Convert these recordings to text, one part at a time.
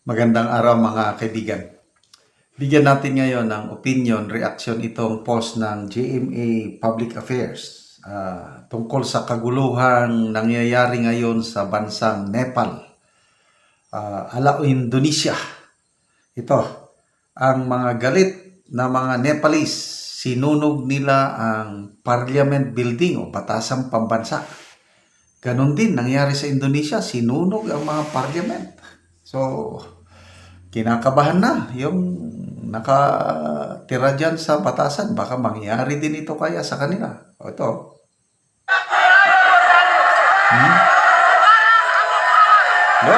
Magandang araw mga kaibigan. Bigyan natin ngayon ng opinion, reaction itong post ng GMA Public Affairs tungkol sa kaguluhan nangyayari ngayon sa bansang Nepal, Indonesia. Ito, ang mga galit na mga Nepalese, sinunog nila ang Parliament Building o batasang pambansa. Ganon din nangyari sa Indonesia, sinunog ang mga parliament. So, kinakabahan na yung nakatira dyan sa batasan. Baka mangyari din ito kaya sa kanila. O ito. No?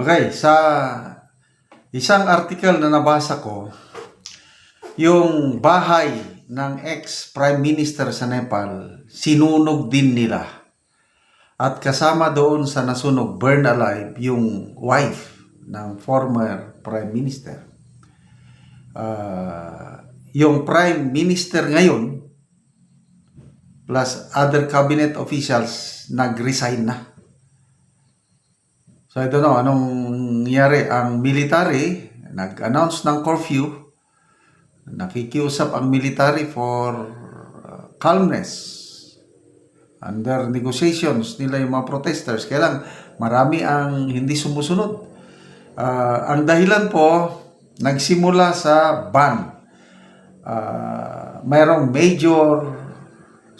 Okay, sa isang article na nabasa ko, yung bahay ng ex-prime minister sa Nepal, sinunog din nila. At kasama doon sa nasunog, burned alive, yung wife ng former prime minister. Yung prime minister ngayon, plus other cabinet officials, nag-resign na. So I don't know anong nangyari. Ang military nag-announce ng curfew. Nakikiusap ang military for calmness. Under negotiations nila yung mga protesters. Kaya lang marami ang hindi sumusunod. Ang dahilan po nagsimula sa ban. Mayroong major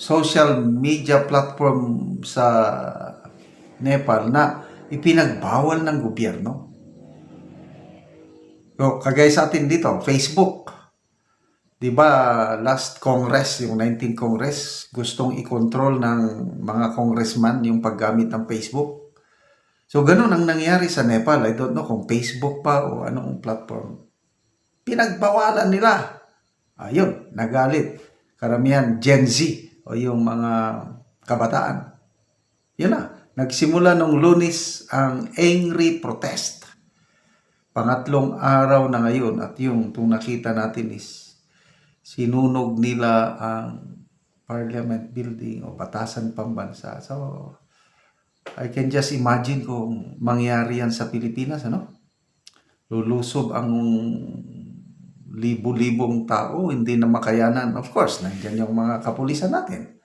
social media platform sa Nepal na ipinagbawal ng gobyerno. So, kagaya sa atin dito, Facebook. Diba last Congress, yung 19th Congress, gustong i-control ng mga congressman yung paggamit ng Facebook. So, ganun ang nangyari sa Nepal. I don't know kung Facebook pa o anong platform. Pinagbawalan nila. Ayun, nagalit. Karamihan Gen Z o yung mga kabataan. Yun na. Nagsimula nung Lunes ang angry protest. Pangatlong araw na ngayon at yung itong nakita natin is sinunog nila ang Parliament Building o batasan pambansa. So, I can just imagine kung mangyari yan sa Pilipinas, ano? Lulusob ang libo-libong tao, hindi na makayanan. Of course, nandiyan yung mga kapulisan natin.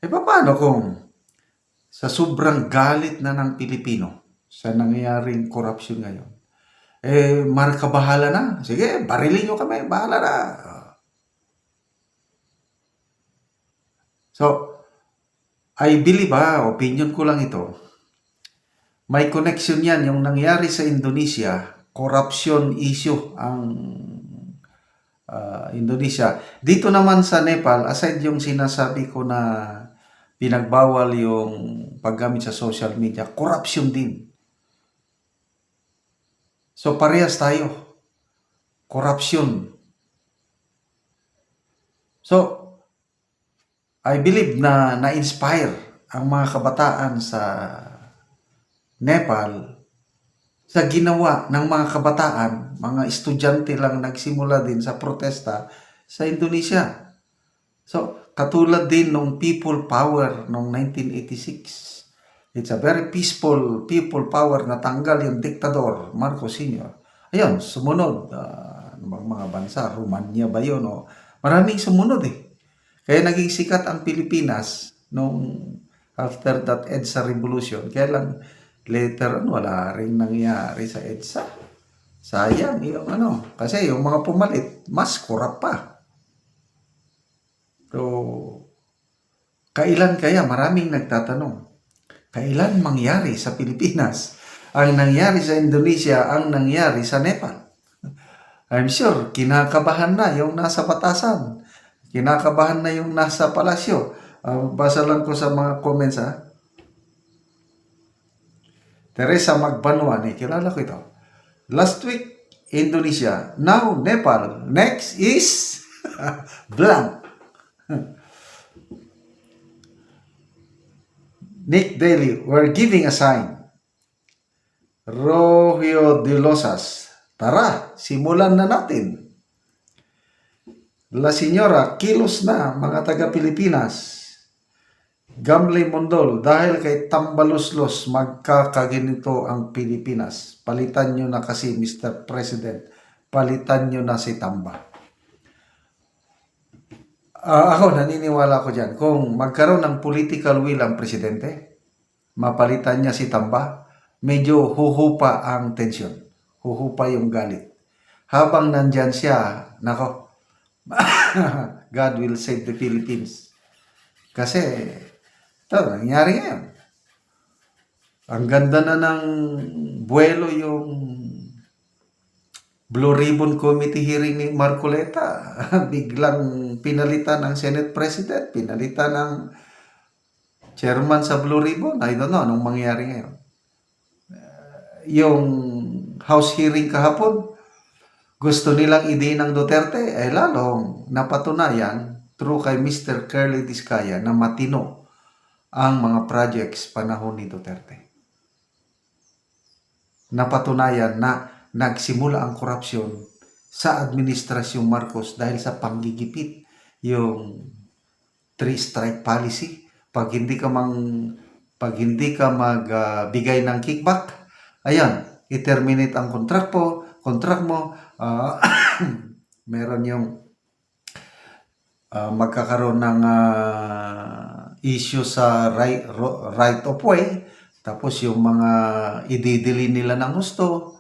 Paano kung sa sobrang galit na ng Pilipino sa nangyayaring korupsyon ngayon, marka bahala na. Sige, barilin nyo kami, bahala na. So, I believe, opinion ko lang ito, may connection yan. Yung nangyari sa Indonesia, corruption issue ang Indonesia. Dito naman sa Nepal, aside yung sinasabi ko na pinagbawal yung paggamit sa social media, corruption din. So parehas tayo. Corruption. So, I believe na na-inspire ang mga kabataan sa Nepal sa ginawa ng mga kabataan, mga estudyante lang nagsimula din sa protesta sa Indonesia. So, katulad din ng people power noong 1986. It's a very peaceful people power na tanggal yung diktador, Marcos Sr. Ayun, sumunod. Mga bansa, Romania ba yun? Maraming sumunod eh. Kaya naging sikat ang Pilipinas noong after that EDSA revolution. Kaya lang, later on, wala rin nangyari sa EDSA. Sayang yung kasi yung mga pumalit, mas kurap pa. So, kailan kaya, maraming nagtatanong, kailan mangyari sa Pilipinas ang nangyari sa Indonesia, ang nangyari sa Nepal? I'm sure, kinakabahan na yung nasa batasan. Kinakabahan na yung nasa palasyo. Basa lang ko sa mga comments Teresa Magbanwan, kilala ko ito. Last week, Indonesia. Now, Nepal. Next is blank. Nick Daly, we're giving a sign. Rohio de Losas, tara, simulan na natin. La Señora, kilos na mga taga-Pilipinas. Gamley Mondol, dahil kay Tambaluslos, magkakaginito ang Pilipinas. Palitan nyo na kasi, Mr. President. Palitan nyo na si Tamba. Ako, naniniwala ko dyan. Kung magkaroon ng political will ang presidente, mapalitan niya si Tamba, medyo huhupa ang tensyon. Huhupa yung galit. Habang nandyan siya, nako, God will save the Philippines. Kasi, ito, nangyari ngayon. Ang ganda na ng buwelo yung Blue Ribbon Committee hearing ni Marcoleta. Biglang pinalitan ng Senate President, pinalitan ng chairman sa Blue Ribbon. I don't know anong mangyari ngayon. Yung House hearing kahapon, gusto nilang idiin ng Duterte, lalong napatunayan through kay Mr. Curly Discaya na matino ang mga projects panahon ni Duterte. Napatunayan na nagsimula ang korupsyon sa administrasyong Marcos dahil sa panggigipit, yung three-strike policy. Pag hindi ka magbigay ng kickback, ayan, i-terminate ang contract mo, meron yung magkakaroon ng issue sa right of way, tapos yung mga ididili nila ng gusto.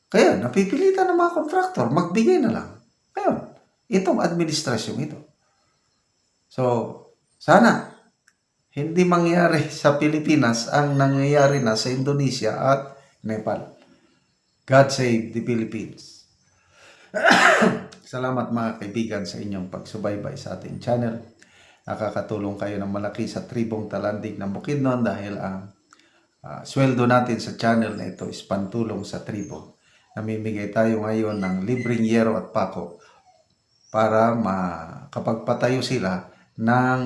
Kaya napipilitan ng mga kontraktor, magbigay na lang. Ngayon, itong administrasyon ito. So, sana hindi mangyari sa Pilipinas ang nangyayari na sa Indonesia at Nepal. God save the Philippines. Salamat mga kaibigan sa inyong pagsubaybay sa ating channel. Nakakatulong kayo ng malaki sa tribong Talandig ng Bukidnon dahil ang sweldo natin sa channel na ito is pantulong sa tribo. Namimigay tayo ngayon ng libreng yero at pako para makapagpatayo sila ng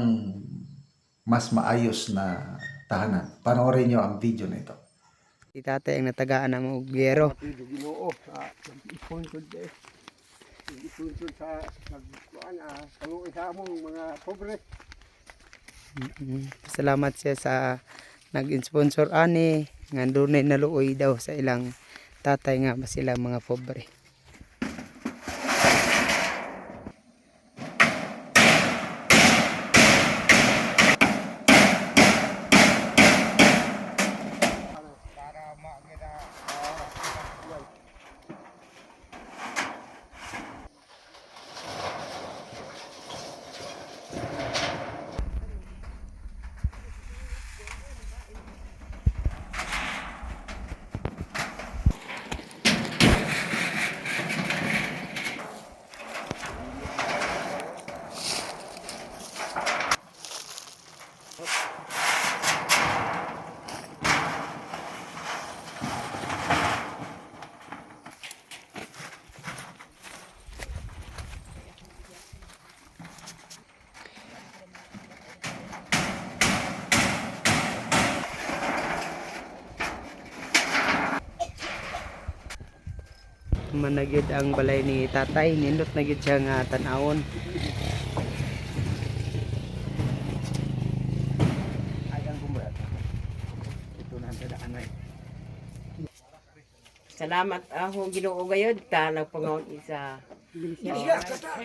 mas maayos na tahanan. Panoorin nyo ang video na ito. Si tatay ang natagaan ng mga gyero. Ginoo sponsor sa nagkuan kaluoy sa among mga pobre. Salamat siya sa nag-sponsor ani nga dunay naluoy daw sa ilang tatay nga ba sila mga pobre. Managid ang balay ni tatay, nindot na gid siya nga tan-awon. Salamat ako Ginoo gayud ta nagpangaon isa.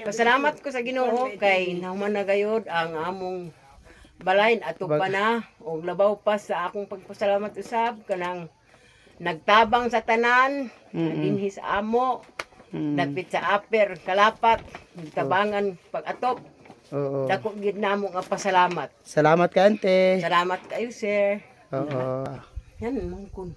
Pasalamat ko sa Ginoo kay nahuman na gayud ang among Balayn ato pa na og labaw pa sa akong pagpasalamat usab kanang nagtabang sa tanan, dinhi sa amo, dapit sa aper kalapat, tabangan pag-atop. Oo. Dako gid namo nga pasalamat. Salamat ka, ante. Salamat kayo, sir. Oo. Yan mong kun.